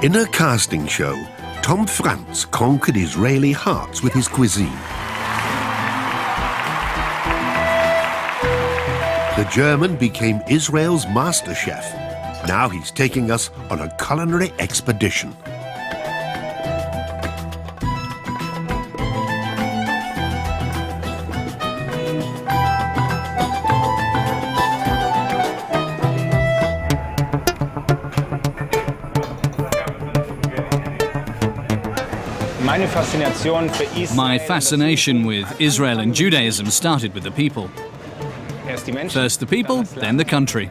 In a casting show, Tom Franz conquered Israeli hearts with his cuisine. The German became Israel's master chef. Now he's taking us on a culinary expedition. My fascination with Israel and Judaism started with the people. First the people, then the country.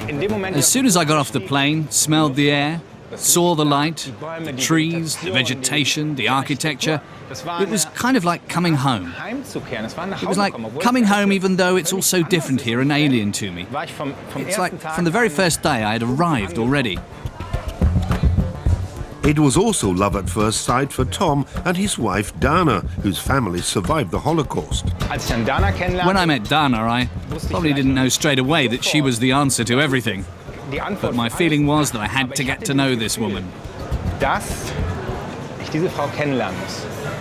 As soon as I got off the plane, smelled the air, saw the light, the trees, the vegetation, the architecture, it was kind of like coming home. It was like coming home even though it's all so different here and alien to me. It's like from the very first day I had arrived already. It was also love at first sight for Tom and his wife Dana, whose family survived the Holocaust. When I met Dana, I probably didn't know straight away that she was the answer to everything. But my feeling was that I had to get to know this woman.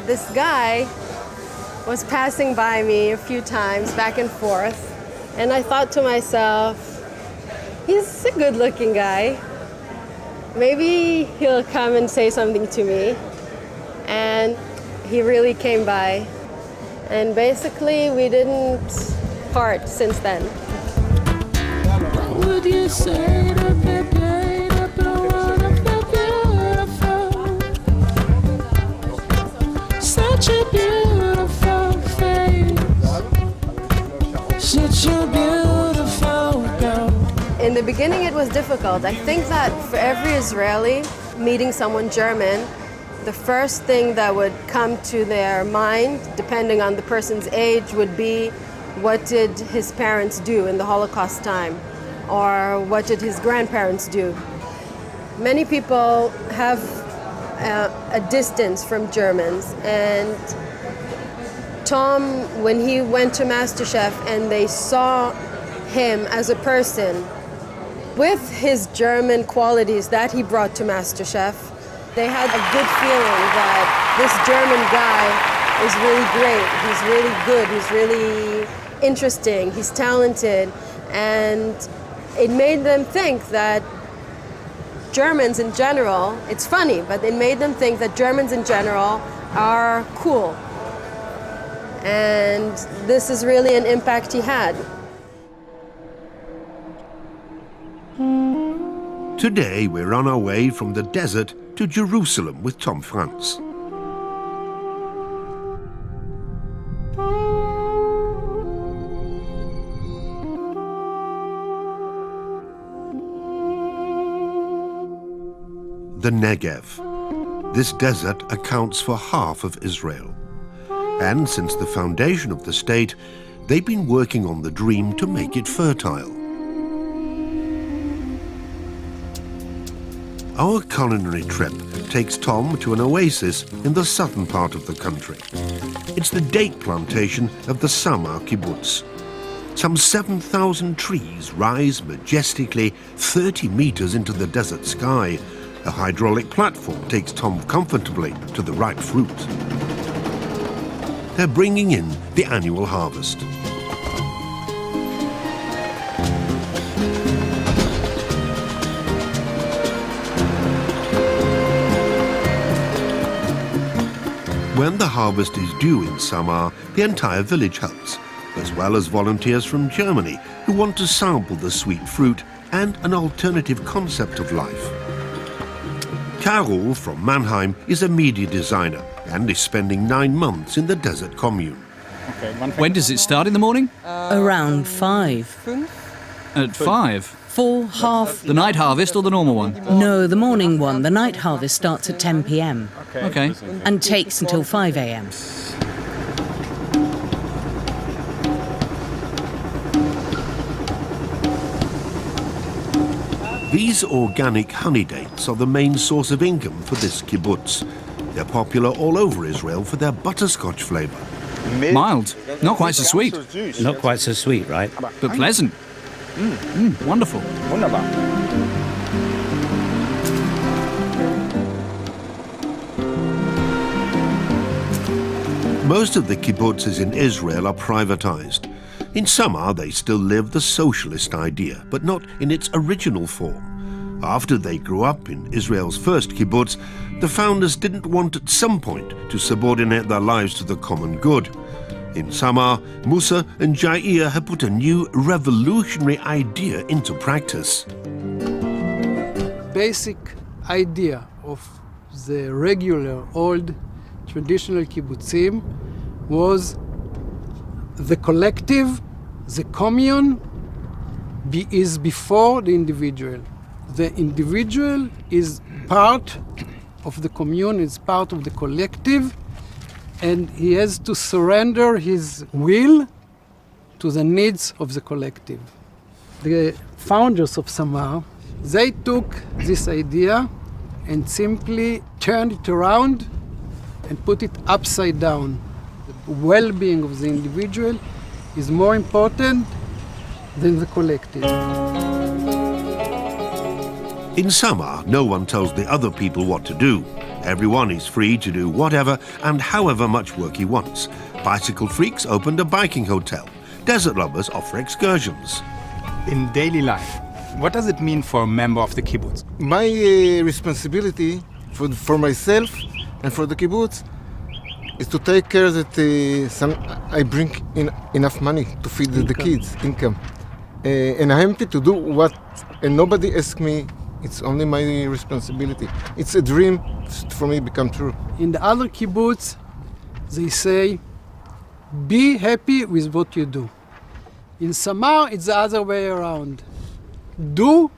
This guy was passing by me a few times, back and forth, and I thought to myself, he's a good-looking guy. Maybe he'll come and say something to me. And he really came by. And basically, we didn't part since then. What would you say to the beautiful, beautiful? Such a beautiful face. Such a beautiful girl. In the beginning, it was difficult. I think that for every Israeli meeting someone German, the first thing that would come to their mind, depending on the person's age, would be what did his parents do in the Holocaust time? Or what did his grandparents do? Many people have a distance from Germans, and Tom, when he went to MasterChef and they saw him as a person, with his German qualities that he brought to MasterChef, they had a good feeling that this German guy is really great, he's really good, he's really interesting, he's talented, and it made them think that Germans in general, it's funny, but it made them think that Germans in general are cool. And this is really an impact he had. Today, we're on our way from the desert to Jerusalem with Tom Franz. The Negev. This desert accounts for half of Israel. And since the foundation of the state, they've been working on the dream to make it fertile. Our culinary trip takes Tom to an oasis in the southern part of the country. It's the date plantation of the Samar kibbutz. Some 7,000 trees rise majestically 30 meters into the desert sky. A hydraulic platform takes Tom comfortably to the ripe fruit. They're bringing in the annual harvest. When the harvest is due in Samar, the entire village helps, as well as volunteers from Germany who want to sample the sweet fruit and an alternative concept of life. Carol from Mannheim is a media designer and is spending 9 months in the desert commune. When does it start in the morning? Around 5. At 5? 4, half. The night harvest or the normal one? No, the morning one. The night harvest starts at 10 p.m. Okay. and takes until 5 a.m. These organic honey dates are the main source of income for this kibbutz. They're popular all over Israel for their butterscotch flavor. Mild, not quite so sweet. Not quite so sweet, right? But pleasant. Wonderful. Most of the kibbutzes in Israel are privatized. In Samar, they still live the socialist idea, but not in its original form. After they grew up in Israel's first kibbutz, the founders didn't want at some point to subordinate their lives to the common good. In Samar, Musa and Jair have put a new revolutionary idea into practice. Basic idea of the regular old traditional kibbutzim was the collective, the commune is before the individual. The individual is part of the commune, is part of the collective, and he has to surrender his will to the needs of the collective. The founders of Samar, they took this idea and simply turned it around and put it upside down. The well-being of the individual is more important than the collective. In Samar, no one tells the other people what to do. Everyone is free to do whatever and however much work he wants. Bicycle freaks opened a biking hotel. Desert lovers offer excursions. In daily life, what does it mean for a member of the kibbutz? My responsibility for myself and for the kibbutz is to take care that I bring in enough money to feed the kids, income. And I'm happy to do what, and nobody asks me, it's only my responsibility. It's a dream for me become true. In the other kibbutz, they say, be happy with what you do. In Samar, it's the other way around. Do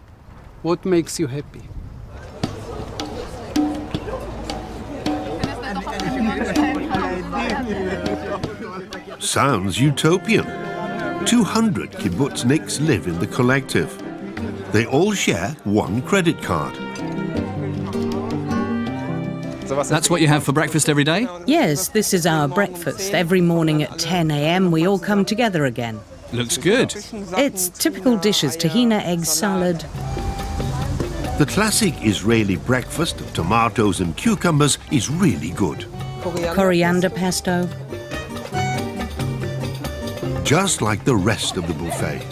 what makes you happy. Sounds utopian. 200 kibbutzniks live in the collective. They all share one credit card. That's what you have for breakfast every day? Yes, this is our breakfast. Every morning at 10 a.m. we all come together again. Looks good. It's typical dishes, tahina, egg salad. The classic Israeli breakfast of tomatoes and cucumbers is really good. Coriander pesto. Just like the rest of the buffet.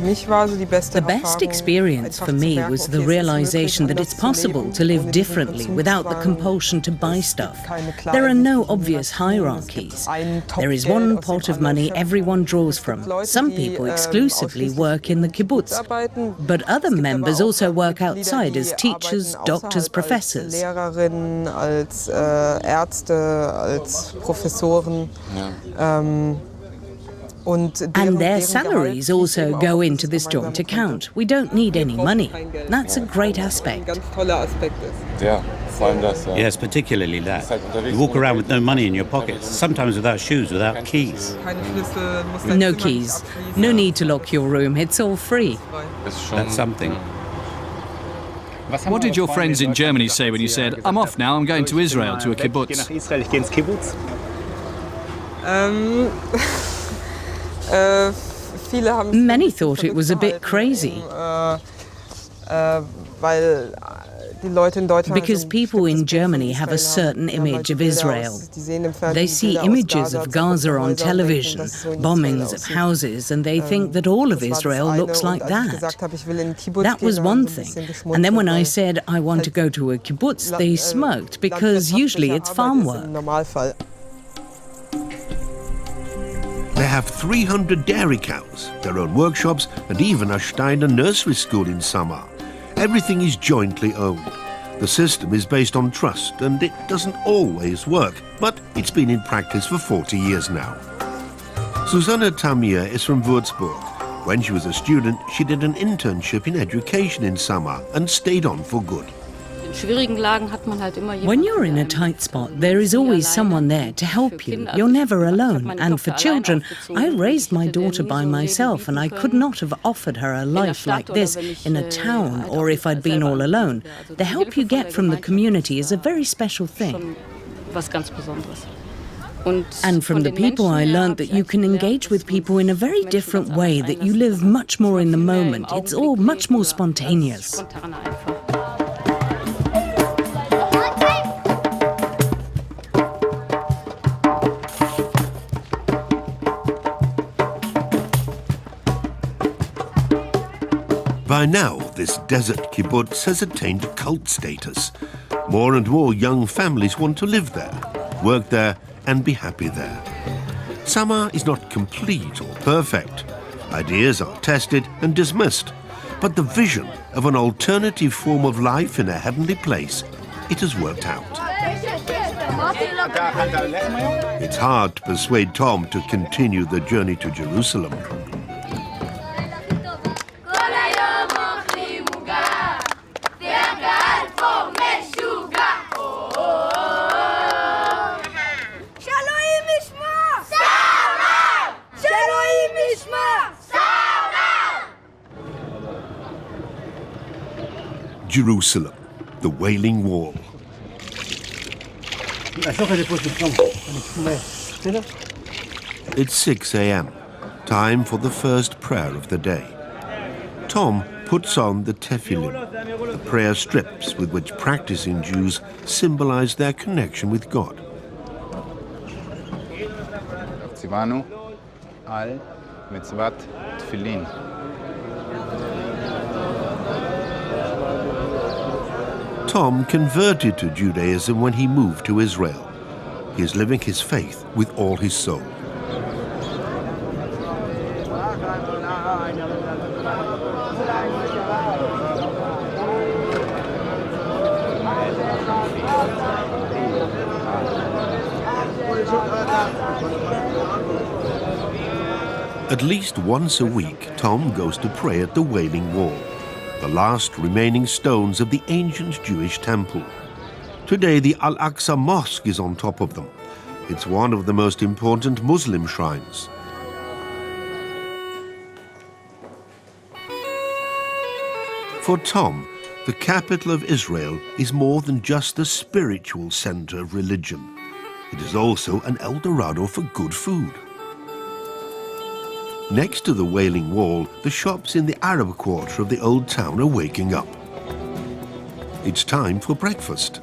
The best experience for me was the realization that it's possible to live differently without the compulsion to buy stuff. There are no obvious hierarchies. There is one pot of money everyone draws from. Some people exclusively work in the kibbutz, but other members also work outside as teachers, doctors, professors. And their salaries also go into this joint account. We don't need any money. That's a great aspect. Yes, particularly that. You walk around with no money in your pockets, sometimes without shoes, without keys. No keys. No need to lock your room. It's all free. That's something. What did your friends in Germany say when you said, I'm off now, I'm going to Israel, to a kibbutz? Many thought it was a bit crazy. Because people in Germany have a certain image of Israel. They see images of Gaza on television, bombings of houses, and they think that all of Israel looks like that. That was one thing. And then when I said I want to go to a kibbutz, they smirked, because usually it's farm work. They have 300 dairy cows, their own workshops, and even a Steiner nursery school in Samar. Everything is jointly owned. The system is based on trust, and it doesn't always work, but it's been in practice for 40 years now. Susanna Tamir is from Würzburg. When she was a student, she did an internship in education in Samar and stayed on for good. When you're in a tight spot, there is always someone there to help you. You're never alone. And for children, I raised my daughter by myself, and I could not have offered her a life like this in a town or if I'd been all alone. The help you get from the community is a very special thing. And from the people, I learned that you can engage with people in a very different way, that you live much more in the moment. It's all much more spontaneous. By now, this desert kibbutz has attained cult status. More and more young families want to live there, work there, and be happy there. Samar is not complete or perfect. Ideas are tested and dismissed. But the vision of an alternative form of life in a heavenly place, it has worked out. It's hard to persuade Tom to continue the journey to Jerusalem. Jerusalem, the Wailing Wall. It's 6 a.m., time for the first prayer of the day. Tom puts on the tefillin, the prayer strips with which practicing Jews symbolize their connection with God. ציוונו על מצוות תפילין. Tom converted to Judaism when he moved to Israel. He is living his faith with all his soul. At least once a week, Tom goes to pray at the Wailing Wall, the last remaining stones of the ancient Jewish temple. Today, the Al-Aqsa Mosque is on top of them. It's one of the most important Muslim shrines. For Tom, the capital of Israel is more than just the spiritual center of religion. It is also an El Dorado for good food. Next to the Wailing Wall, the shops in the Arab quarter of the old town are waking up. It's time for breakfast.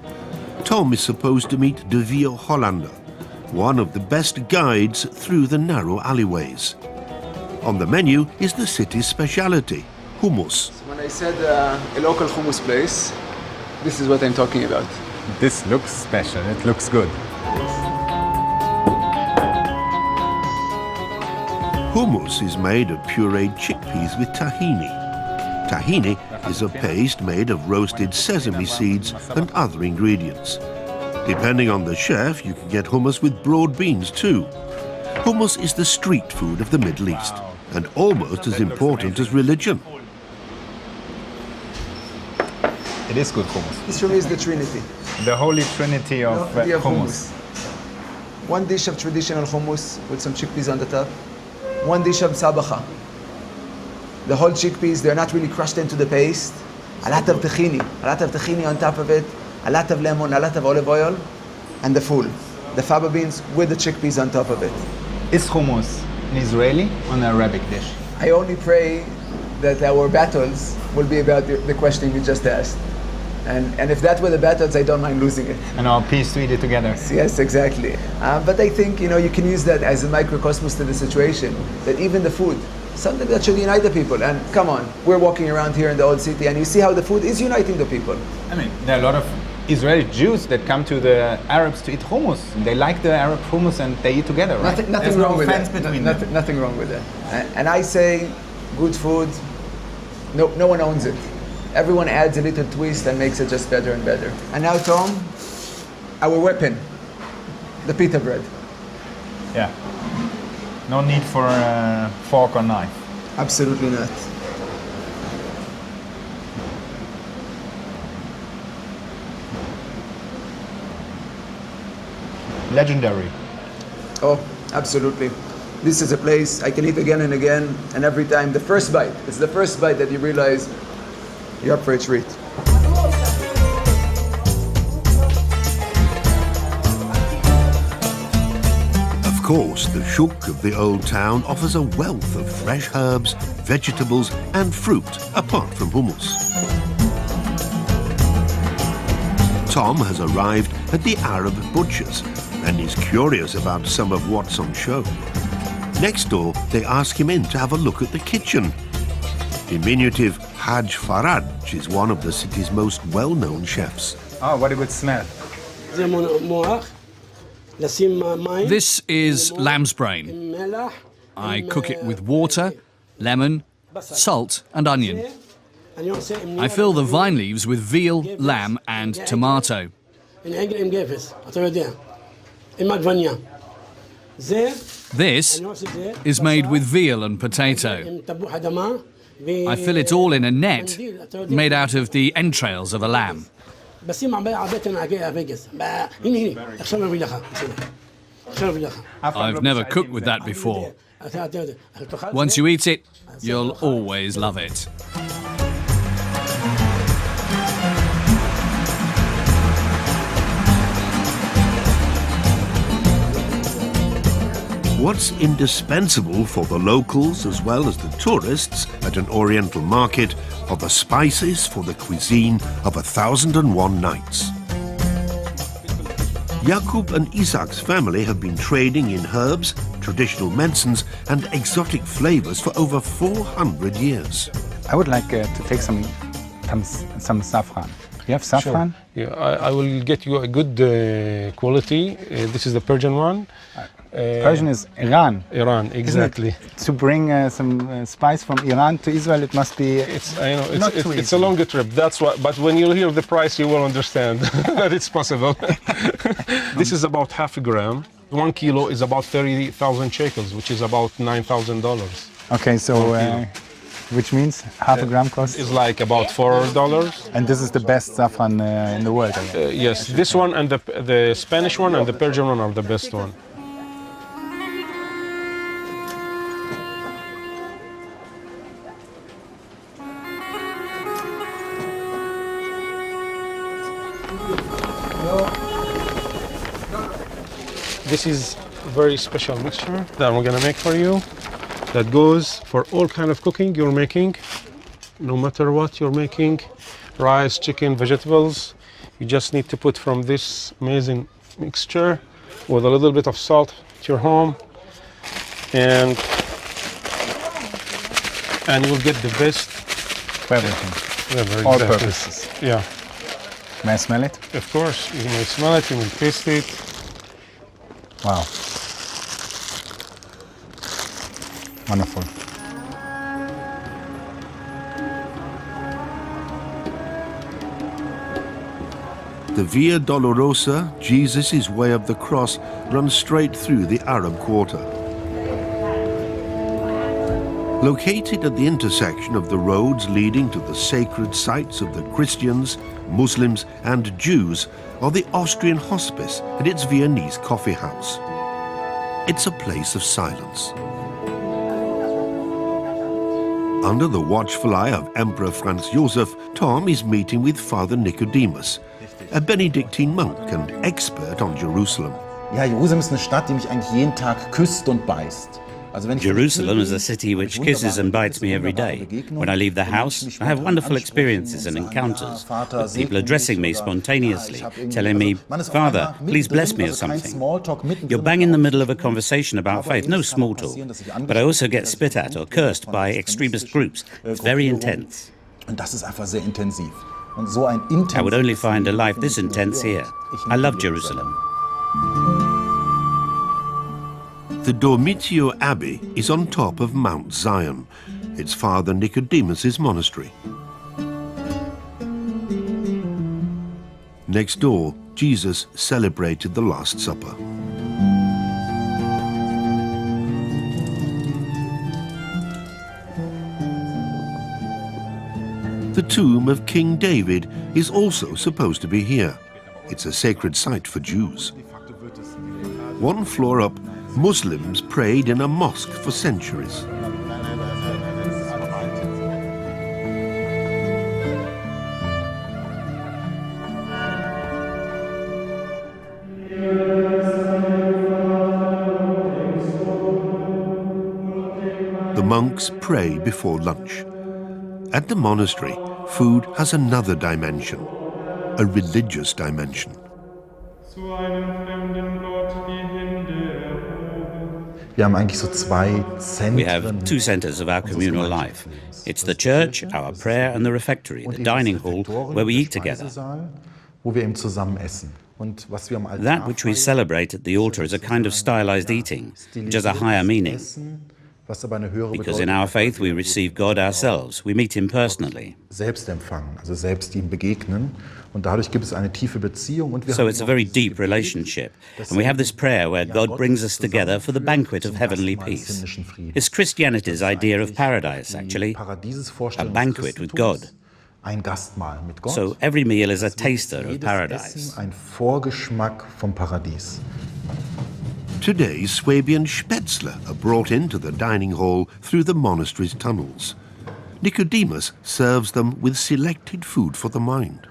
Tom is supposed to meet De Vere Hollander, one of the best guides through the narrow alleyways. On the menu is the city's speciality, hummus. When I said a local hummus place, this is what I'm talking about. This looks special, it looks good. Hummus is made of pureed chickpeas with tahini. Tahini is a paste made of roasted sesame seeds and other ingredients. Depending on the chef, you can get hummus with broad beans too. Hummus is the street food of the Middle East, and almost as important as religion. It is good hummus. This for me is the Trinity. The Holy Trinity of hummus. One dish of traditional hummus with some chickpeas on the top. One dish of sabacha. The whole chickpeas, they're not really crushed into the paste. A lot of tahini on top of it. A lot of lemon, a lot of olive oil. And the ful, the faba beans with the chickpeas on top of it. Is hummus an Israeli or an Arabic dish? I only pray that our battles will be about the question you just asked. And if that were the battles, I don't mind losing it. And our peace to eat it together. Yes, exactly. But I think, you can use that as a microcosmos to the situation, that even the food, something that should unite the people. And come on, we're walking around here in the old city, and you see how the food is uniting the people. I mean, there are a lot of Israeli Jews that come to the Arabs to eat hummus. They like the Arab hummus and they eat together, right? Nothing wrong with that. Between them. Nothing wrong with that. And I say, good food, no one owns it. Everyone adds a little twist and makes it just better and better. And now, Tom, our weapon, the pita bread. Yeah. No need for a fork or knife. Absolutely not. Legendary. Oh, absolutely. This is a place I can eat again and again, and every time, it's the first bite that you realize you're up for a treat. course, the shuk of the old town offers a wealth of fresh herbs, vegetables and fruit, apart from hummus. Tom has arrived at the Arab butcher's and is curious about some of what's on show. Next door, they ask him in to have a look at the kitchen. Diminutive Haj Faraj is one of the city's most well-known chefs. Oh, what a good smell. This is lamb's brain. I cook it with water, lemon, salt and onion. I fill the vine leaves with veal, lamb and tomato. This is made with veal and potato. I fill it all in a net made out of the entrails of a lamb. I've never cooked with that before. Once you eat it, you'll always love it. What's indispensable for the locals as well as the tourists at an Oriental market are the spices for the cuisine of 1001 Nights. Yaqub and Isaac's family have been trading in herbs, traditional medicines and exotic flavors for over 400 years. I would like to take some saffron. You have saffron? Sure. Yeah, I will get you a good quality. This is the Persian one. Persian is Iran. Iran, exactly. To bring some spice from Iran to Israel, it must be. It's a longer trip. That's why. But when you hear the price, you will understand that it's possible. This is about half a gram. 1 kilo is about 30,000 shekels, which is about $9,000. Okay, so which means half a gram cost is like about $4. And this is the best saffron in the world. Yes, this one and the Spanish one and the Persian one are the best one. This is a very special mixture that we're gonna make for you. That goes for all kind of cooking you're making, no matter what you're making, rice, chicken, vegetables. You just need to put from this amazing mixture with a little bit of salt at your home, and you'll get the best for everything. All purposes. Yeah. May I smell it? Of course, you may smell it, you may taste it. Wow. Wonderful. The Via Dolorosa, Jesus' way of the cross, runs straight through the Arab quarter. Located at the intersection of the roads leading to the sacred sites of the Christians, Muslims and Jews are the Austrian Hospice and its Viennese coffee house. It's a place of silence. Under the watchful eye of Emperor Franz Joseph, Tom is meeting with Father Nicodemus, a Benedictine monk and expert on Jerusalem. Ja, Jerusalem ist eine Stadt, die mich eigentlich jeden Tag küsst und beißt. Jerusalem is a city which kisses and bites me every day. When I leave the house, I have wonderful experiences and encounters with people addressing me spontaneously, telling me, "Father, please bless me," or something. You're bang in the middle of a conversation about faith, no small talk. But I also get spit at or cursed by extremist groups. It's very intense. I would only find a life this intense here. I love Jerusalem. The Dormitio Abbey is on top of Mount Zion. It's Father Nicodemus's monastery. Next door, Jesus celebrated the Last Supper. The tomb of King David is also supposed to be here. It's a sacred site for Jews. One floor up, Muslims prayed in a mosque for centuries. monks pray before lunch. At the monastery, food has another dimension, a religious dimension. Wir haben eigentlich so zwei Zentren. We have two centers of our communal life. It's the church, our prayer, and the refectory, the dining hall, where we eat together. Wo wir eben zusammen essen. Und was wir am Altar That which we celebrate at the altar is a kind of stylized eating, which has a higher meaning. was aber eine höhere Because in Bedeutung our faith we receive God ourselves. We meet him personally. selbst empfangen, also selbst ihm begegnen. Und dadurch gibt es eine tiefe Beziehung. Und wir So haben it's a noch very dieses deep Gebet, relationship. das And we have this prayer where ja, God Gott brings us together for the banquet of zum heavenly Gastmahl des peace. himmlischen Friedens. It's Christianity's idea of paradise, Die actually. A Paradiesvorstellung des banquet with Christentums, God. ein Gastmahl mit Gott. So every meal is a Das wird taster of jedes paradise. Essen ein Vorgeschmack vom Paradies. Today, Swabian Spätzle are brought into the dining hall through the monastery's tunnels. Nicodemus serves them with selected food for the mind.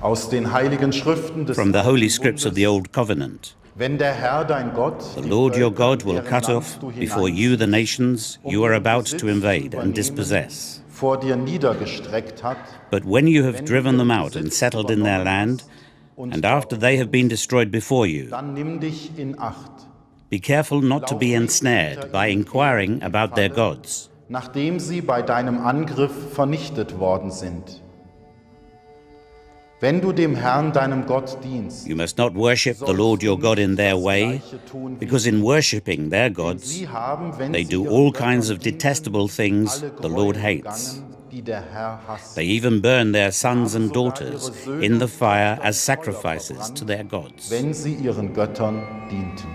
Aus den heiligen Schriften des From the holy Alten scripts of Bundes, the Old Covenant. wenn der Herr dein Gott, The die Lord your Völker, God will deren cut Land off du before hineinziehst, you the nations you are ihren about Besitz to invade zu and übernehmen, dispossess. vor dir niedergestreckt hat, But when you have wenn du driven them ihren out and Besitz settled in their übernommen land, hast, und and after they have been destroyed before you, dann nimm dich in Acht. be careful not to be ensnared by inquiring about their gods. Nachdem sie bei deinem Angriff vernichtet worden sind. Wenn du dem Herrn, deinem Gott, dienst, You must not worship the Lord your God in their way, because in worshipping their gods, sie haben, wenn they sie do ihren all Göttern kinds of dienten, detestable things alle the Lord Gräuel hates. begangen, die der Herr hasst. They even burn their sons and daughters in the fire as sacrifices to their gods. Wenn sie ihren Göttern dienten.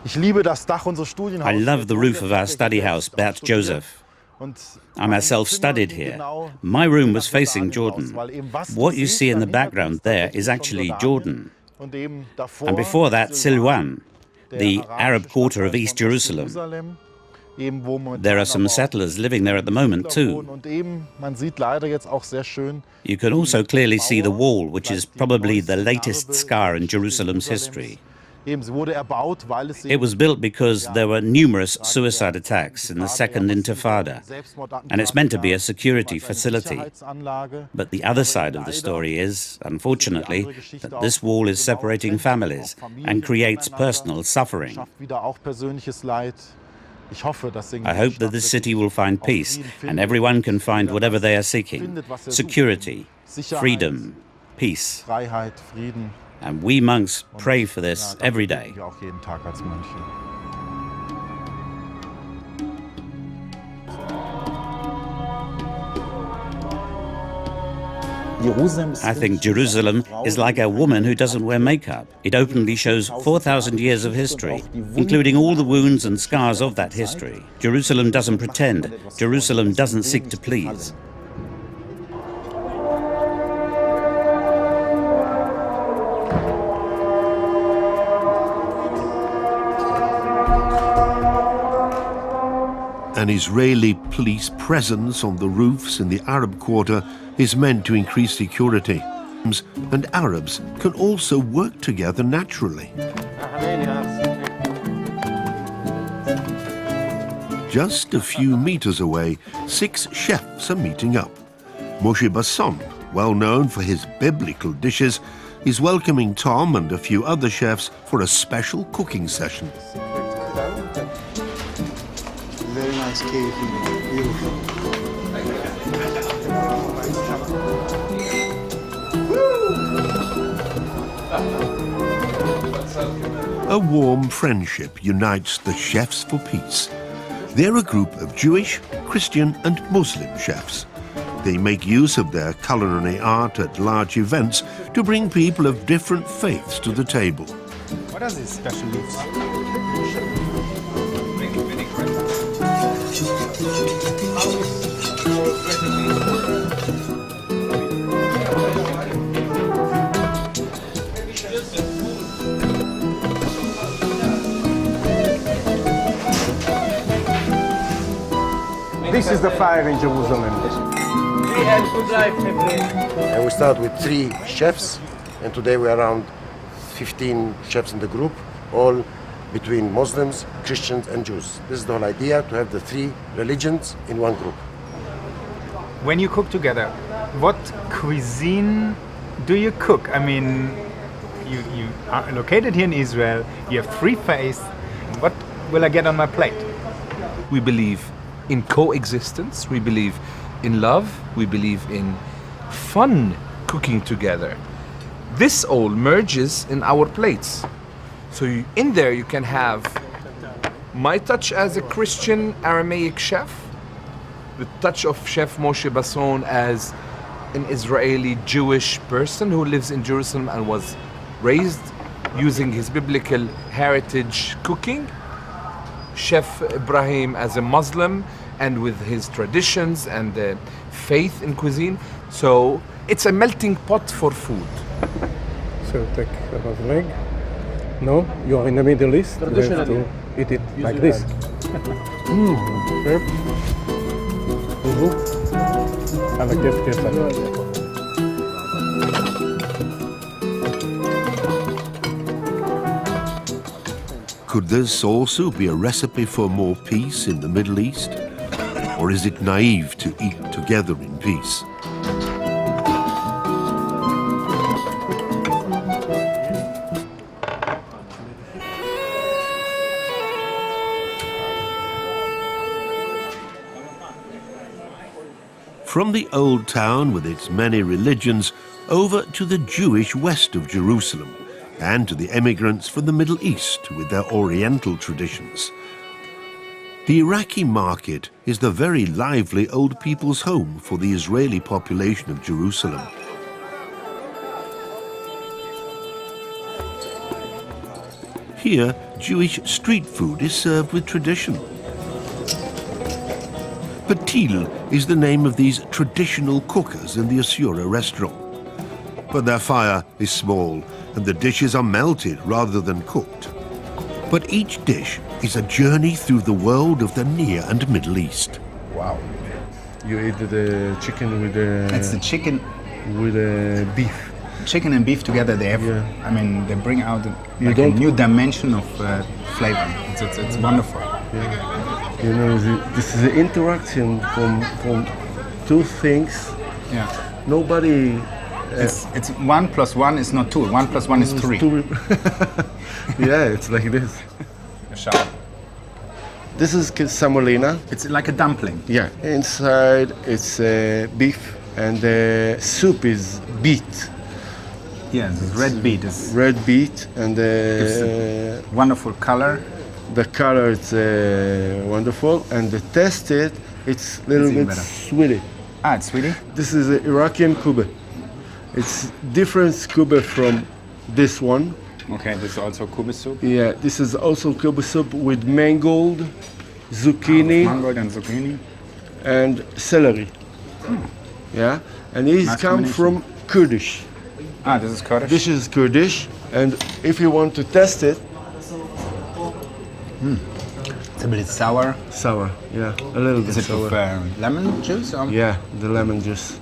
Ich liebe das Dach unseres Studienhauses. I love the roof of our study house, Bert Joseph. I myself studied here. My room was facing Jordan. What you see in the background there is actually Jordan. And before that, Silwan, the Arab quarter of East Jerusalem. There are some settlers living there at the moment too. You can also clearly see the wall, which is probably the latest scar in Jerusalem's history. It was built because there were numerous suicide attacks in the Second Intifada, and it's meant to be a security facility. But the other side of the story is, unfortunately, that this wall is separating families and creates personal suffering. I hope that this city will find peace, and everyone can find whatever they are seeking: security, freedom, peace. And we monks pray for this every day. I think Jerusalem is like a woman who doesn't wear makeup. It openly shows 4,000 years of history, including all the wounds and scars of that history. Jerusalem doesn't pretend. Jerusalem doesn't seek to please. An Israeli police presence on the roofs in the Arab quarter is meant to increase security, and Arabs can also work together naturally. Just a few meters away, 6 chefs are meeting up. Moshe Basson, well known for his biblical dishes, is welcoming Tom and a few other chefs for a special cooking session. Very nice cave, beautiful. A warm friendship unites the Chefs for Peace. They're a group of Jewish, Christian and Muslim chefs. They make use of their culinary art at large events to bring people of different faiths to the table. What are these special leaves? This is the fire in Jerusalem. And we start with 3 chefs, and today we're around 15 chefs in the group, all between Muslims, Christians, and Jews. This is the whole idea, to have the three religions in one group. When you cook together, what cuisine do you cook? I mean, you are located here in Israel, you have three faiths. What will I get on my plate? We believe in coexistence, we believe in love, we believe in fun cooking together. This all merges in our plates. So in there you can have my touch as a Christian Aramaic chef, the touch of Chef Moshe Basson as an Israeli Jewish person who lives in Jerusalem and was raised using his biblical heritage cooking, Chef Ibrahim as a Muslim and with his traditions and faith in cuisine. So it's a melting pot for food. So take about leg. No, you are in the Middle East. You have to eat it like this. Could this also be a recipe for more peace in the Middle East? Or is it naive to eat together in peace? From the old town with its many religions over to the Jewish west of Jerusalem, and to the emigrants from the Middle East with their Oriental traditions. The Iraqi market is the very lively old people's home for the Israeli population of Jerusalem. Here, Jewish street food is served with tradition. Patil is the name of these traditional cookers in the Asura restaurant. But their fire is small and the dishes are melted rather than cooked. But each dish is a journey through the world of the Near and Middle East. Wow. You eat the chicken with the... It's the chicken. With the beef. Chicken and beef together, they have, yeah. I mean, they bring out a new dimension of flavor. It's wonderful. Yeah. You know, this is the interaction from two things. Yeah. Nobody... It's 1 plus 1 is not 2. 1 plus 1 is 3. Yeah, it's like this. This is semolina. It's like a dumpling. Yeah. Inside it's beef and the soup is beet. Yeah, red beet. Red beet and wonderful color. The color is wonderful and the taste it's a little bit sweety. Ah, it's sweety? This is an Iraqi kube. It's different kube from this one. Okay, this is also kube soup? Yeah, this is also kube soup with mangold, zucchini. Mangold and zucchini. And celery. Yeah, and these come from Kurdish. Ah, this is Kurdish? This is Kurdish, and if you want to test it... It's a bit sour. Sour, yeah, a little bit sour. Is it with lemon juice? Or? Yeah, the lemon juice.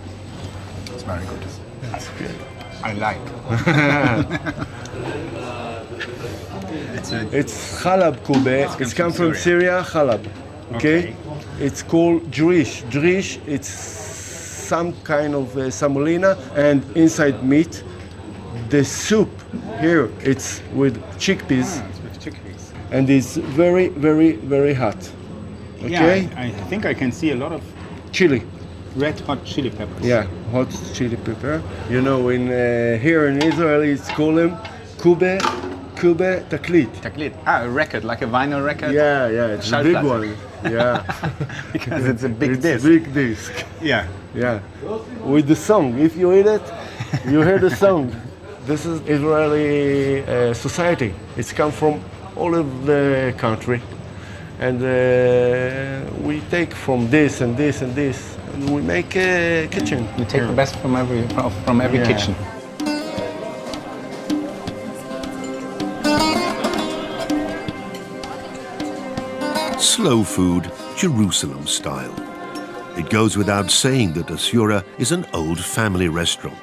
It's very good. That's good. I like. It's halab kube. It's come from Syria, halab. Okay? It's called Jrish. Jrish, it's some kind of semolina and inside meat. The soup here, it's with chickpeas. It's with chickpeas. And it's very, very, very hot. Okay? Yeah, I think I can see a lot of chili. Red hot chili peppers. Yeah, hot chili pepper. You know, in here in Israel, it's called them kube taklit. Taklit. Ah, a record, like a vinyl record. Yeah, yeah, it's a big one. Yeah, because it's a big disc. Big disc. Yeah, yeah. With the song, if you eat it, you hear the song. This is Israeli society. It's come from all of the country, and we take from this and this and this. We make a kitchen. You take the best from every kitchen. Slow food, Jerusalem style. It goes without saying that Asura is an old family restaurant.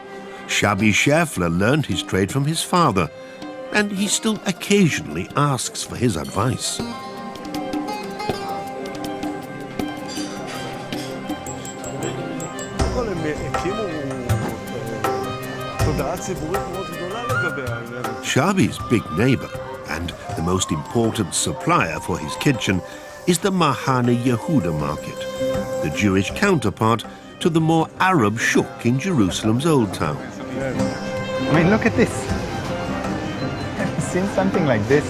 Shabby Schäffler learned his trade from his father, and he still occasionally asks for his advice. Shabi's big neighbor and the most important supplier for his kitchen is the Mahane Yehuda market, the Jewish counterpart to the more Arab shuk in Jerusalem's Old Town. I mean, look at this. Have you seen something like this?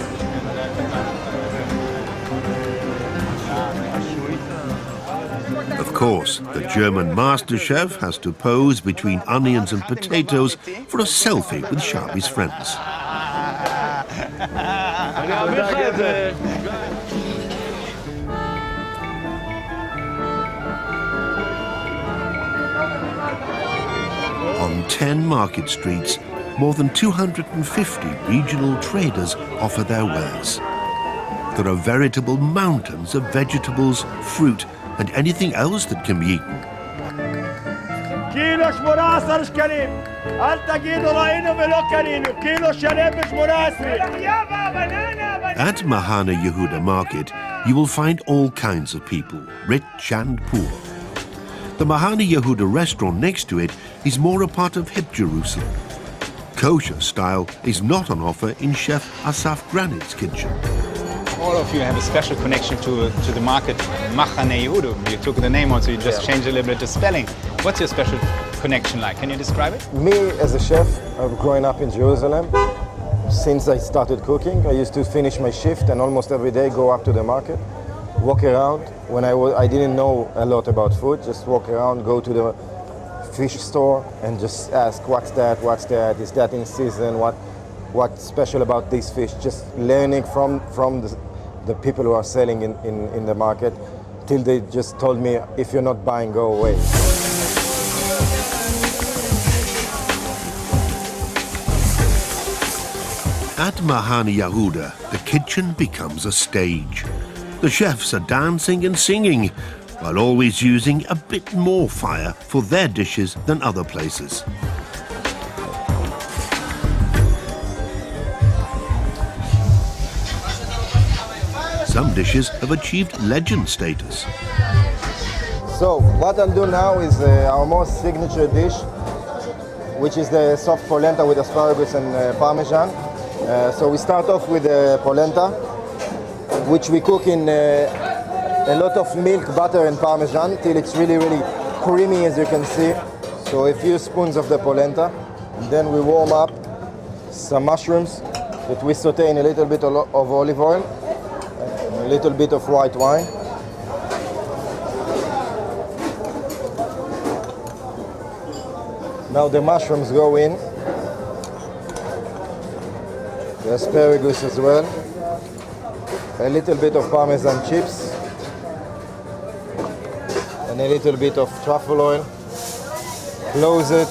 Of course, the German master chef has to pose between onions and potatoes for a selfie with Shabi's friends. On 10 market streets, more than 250 regional traders offer their wares. There are veritable mountains of vegetables, fruit, and anything else that can be eaten. At Mahane Yehuda Market, you will find all kinds of people, rich and poor. The Mahane Yehuda restaurant next to it is more a part of hip Jerusalem. Kosher style is not on offer in Chef Asaf Granit's kitchen. All of you have a special connection to the market Mahane Yehuda. You took the name on, so you just changed a little bit the spelling. What's your special connection like? Can you describe it? Me, as a chef, I've grown up in Jerusalem. Since I started cooking, I used to finish my shift and almost every day go up to the market, walk around. When I didn't know a lot about food, just walk around, go to the fish store and just ask, what's that, is that in season, what's special about this fish? Just learning from the people who are selling in the market, till they just told me, if you're not buying, go away. At Mahane Yehuda, the kitchen becomes a stage. The chefs are dancing and singing, while always using a bit more fire for their dishes than other places. Some dishes have achieved legend status. So what I'll do now is our most signature dish, which is the soft polenta with asparagus and parmesan. So we start off with the polenta, which we cook in a lot of milk, butter and parmesan till it's really, really creamy, as you can see. So a few spoons of the polenta. And then we warm up some mushrooms that we saute in a little bit of olive oil, a little bit of white wine. Now the mushrooms go in, the asparagus as well, a little bit of parmesan chips, and a little bit of truffle oil. Close it,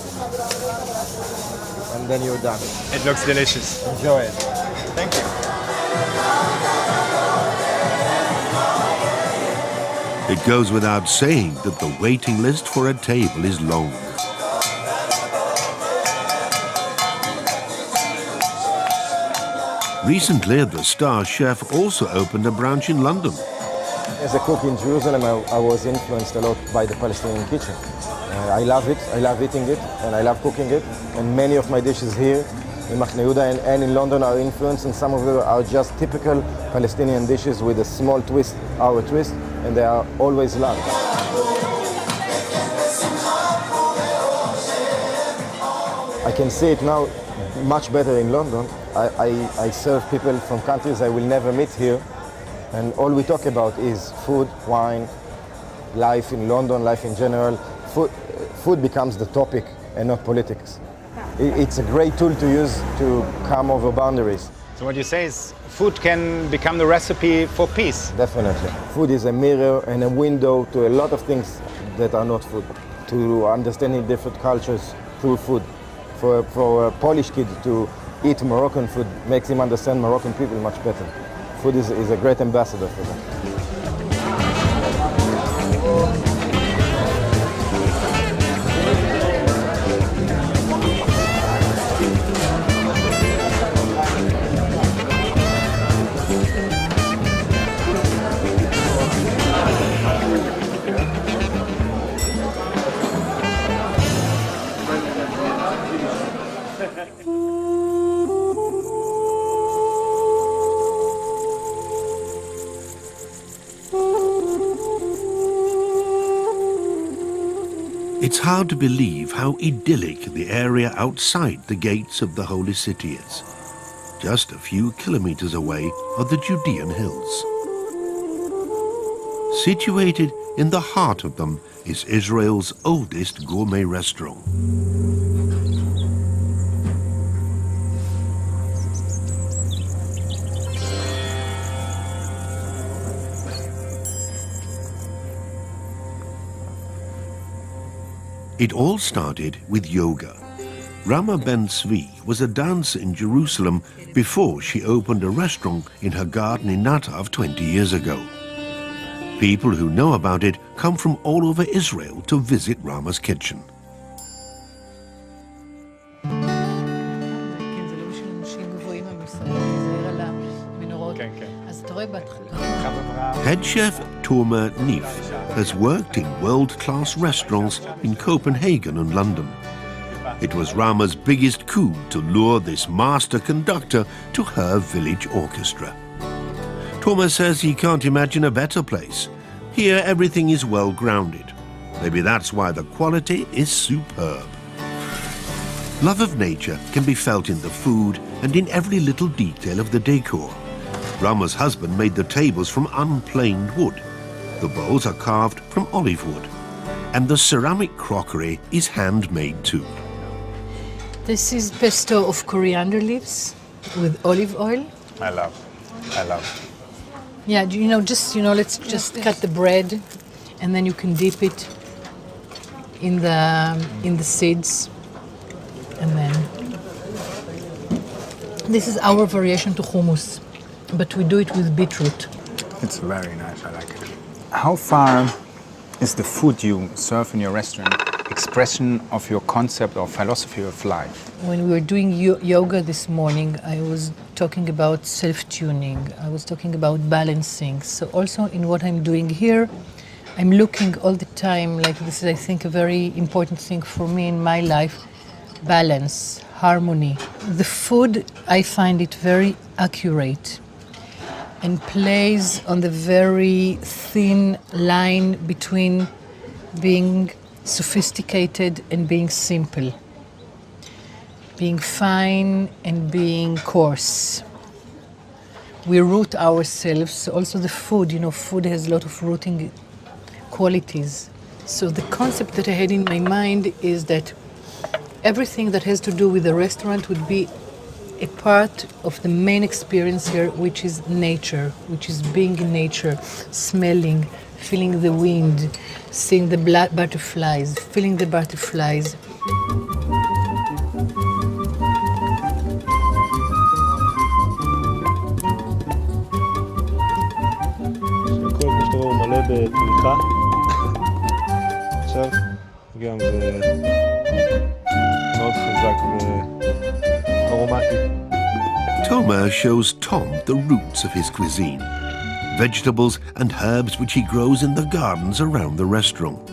and then you're done. It looks delicious. Enjoy it. Thank you. It goes without saying that the waiting list for a table is long. Recently, the star chef also opened a branch in London. As a cook in Jerusalem, I was influenced a lot by the Palestinian kitchen. I love it, I love eating it, and I love cooking it. And many of my dishes here in Mahane Yehuda and in London are influenced, and some of them are just typical Palestinian dishes with a small twist, our twist, and they are always loved. I can see it now much better in London. I serve people from countries I will never meet here, and all we talk about is food, wine, life in London, life in general. Food becomes the topic and not politics. It's a great tool to use to come over boundaries. So what you say is food can become the recipe for peace? Definitely. Food is a mirror and a window to a lot of things that are not food, to understanding different cultures through food. For a Polish kid to eat Moroccan food makes him understand Moroccan people much better. Food is a great ambassador for them. It's hard to believe how idyllic the area outside the gates of the Holy City is. Just a few kilometers away are the Judean hills. Situated in the heart of them is Israel's oldest gourmet restaurant. It all started with yoga. Rama Ben Tzvi was a dancer in Jerusalem before she opened a restaurant in her garden in Natav 20 years ago. People who know about it come from all over Israel to visit Rama's kitchen. Head chef Tomer Neef has worked in world-class restaurants in Copenhagen and London. It was Rama's biggest coup to lure this master conductor to her village orchestra. Tomer says he can't imagine a better place. Here everything is well-grounded. Maybe that's why the quality is superb. Love of nature can be felt in the food and in every little detail of the decor. Rama's husband made the tables from unplaned wood. The bowls are carved from olive wood. And the ceramic crockery is handmade too. This is pesto of coriander leaves with olive oil. I love. Yeah, let's just cut the bread, and then you can dip it in the seeds, and then this is our variation to hummus, but we do it with beetroot. It's very nice, I like it. How far is the food you serve in your restaurant expression of your concept or philosophy of life? When we were doing yoga this morning, I was talking about self-tuning. I was talking about balancing. So also in what I'm doing here, I'm looking all the time, like this is, I think, a very important thing for me in my life, balance, harmony. The food, I find it very accurate and plays on the very thin line between being sophisticated and being simple, being fine and being coarse. We root ourselves. Also the food, food has a lot of rooting qualities. So the concept that I had in my mind is that everything that has to do with the restaurant would be a part of the main experience here, which is nature, which is being in nature, smelling, feeling the wind, seeing the butterflies, feeling the butterflies. Tomer shows Tom the roots of his cuisine, vegetables and herbs which he grows in the gardens around the restaurant.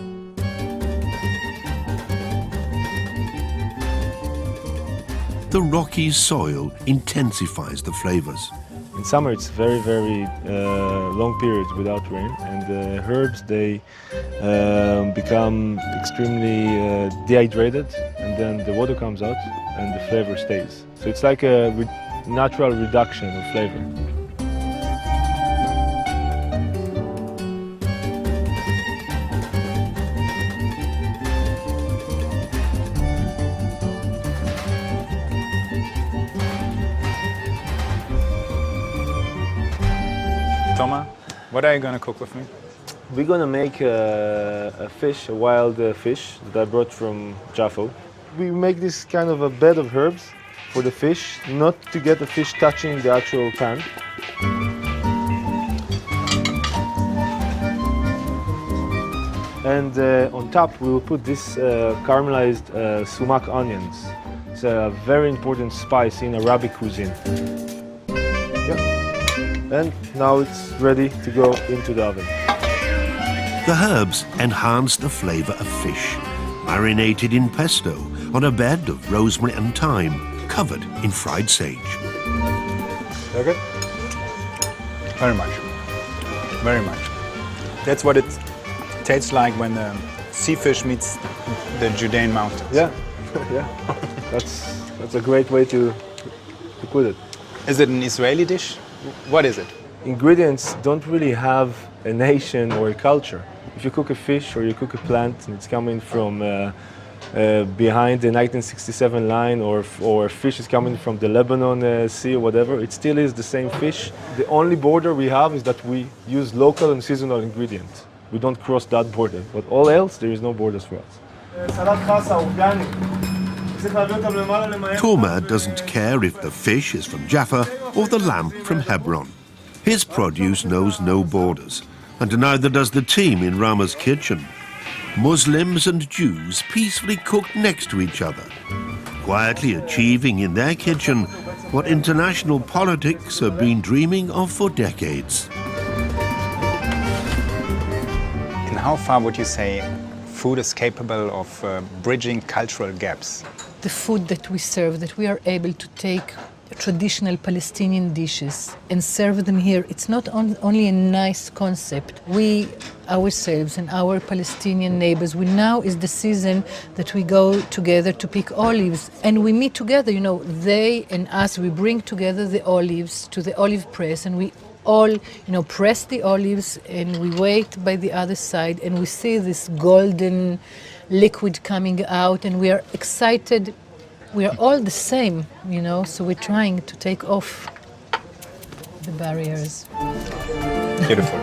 The rocky soil intensifies the flavors. In summer it's very, very long periods without rain, and the herbs, they become extremely dehydrated, and then the water comes out and the flavor stays. So it's like a natural reduction of flavor. Toma, what are you going to cook with me? We're going to make a fish, a wild fish that I brought from Jaffa. We make this kind of a bed of herbs for the fish, not to get the fish touching the actual pan. And on top we will put this caramelized sumac onions. It's a very important spice in Arabic cuisine. And now it's ready to go into the oven. The herbs enhance the flavor of fish, marinated in pesto, on a bed of rosemary and thyme, covered in fried sage. Okay. Very much. Very much. That's what it tastes like when the sea fish meets the Judean mountains. Yeah, yeah. That's a great way to put it. Is it an Israeli dish? What is it? Ingredients don't really have a nation or a culture. If you cook a fish or you cook a plant and it's coming from behind the 1967 line, or fish is coming from the Lebanon Sea or whatever, it still is the same fish. The only border we have is that we use local and seasonal ingredients. We don't cross that border, but all else, there is no borders for us. Torma doesn't care if the fish is from Jaffa or the lamb from Hebron. His produce knows no borders, and neither does the team in Rama's kitchen. Muslims and Jews peacefully cook next to each other, quietly achieving in their kitchen what international politics have been dreaming of for decades. In how far would you say food is capable of bridging cultural gaps? The food that we serve, that we are able to take traditional Palestinian dishes and serve them here, it's not only a nice concept. We ourselves and our Palestinian neighbors, now is the season that we go together to pick olives, and we meet together, they and us, we bring together the olives to the olive press, and we all, press the olives, and we wait by the other side, and we see this golden liquid coming out, and we are excited. We are all the same, so we're trying to take off the barriers. Beautiful.